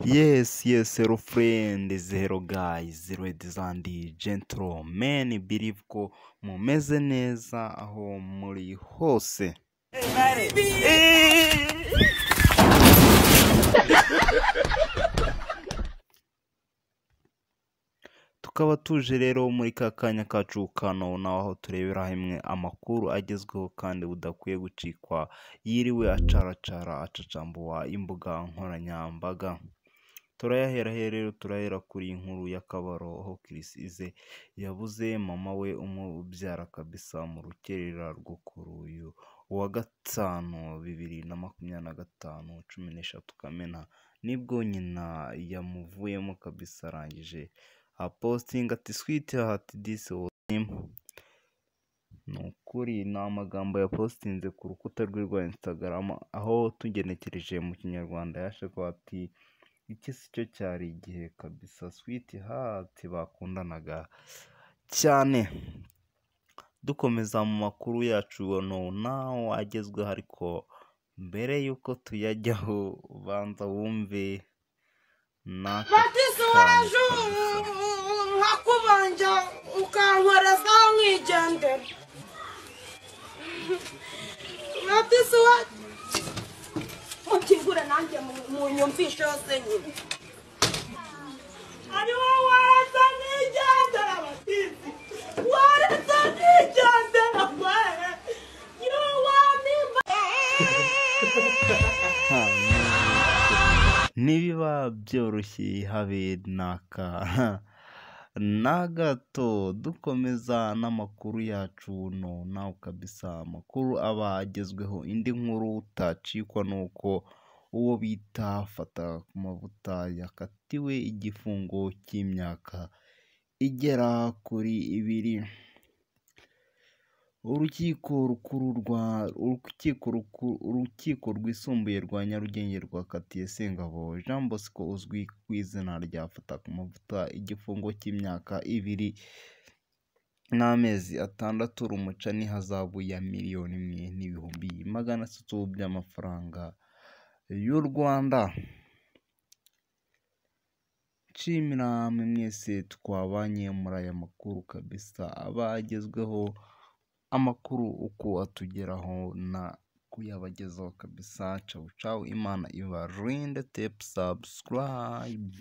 Yes, hello friends, hello guys, ladies and gentlemen, believe ko mumeze neza aho muri hose. Tukaba tuje rero muri ka kanya kacu kano naho turebera hamwe amakuru agezweho kandi budakwiye gucikwa yiriwe acacambuwa imbuga nkoranyambaga. Turahera kuri inkuru y'akabaro aho Chris Ize yabuze mama we umubyara kabisa mu rukerera rwo kuri uyu wa gatanu 2025 13 Kamena nibwo nyina yamuvuyemo kabisa arangije posting ati sweetheart this was him. Nukuri ni amagambo ya postinze ku rukuta rwe rwa Instagram aho tugenekereje mu kinyarwanda yashe ko ati iki si cyo cyari igihe kabisa sweetheart bakundanaga cyane. Dukomeza mu makuru yacu naho agezweho ariko mbere yuko tuyajyaho banza wumve nkakubanja ukankoreza nk'igendera natisuwa mukingura nanjye mu nyumvisho yose nyine ari wowe warasa nk'igendera batizi warasa nk'igendera mwana nibiba byoroshye habe na gato. Dukomeza n'amakuru yacu nawe kabisa amakuru aba agezweho. Indi nkuru utacikwa nuko uwo bita Fata ku mavuta yakatiwe igifungo cy'imyaka igera kuri 2. Urukiko rwisumbuye rwa Nyarugenge rwakatiye Sengabo Jean Bosco uzwi ku izina rya Fata ku mavuta igifungo cy'imyaka 2 n'amezi 6 rumuca n'ihazabu ya $1,600,000 by'amafaranga y'u Rwanda. Nshimira mwese twabanye muri aya makuru kabisa abagezweho amakuru uko atugeraho na kuyabagezaho kabisa. Ciao Imana ibarinde, subscribe.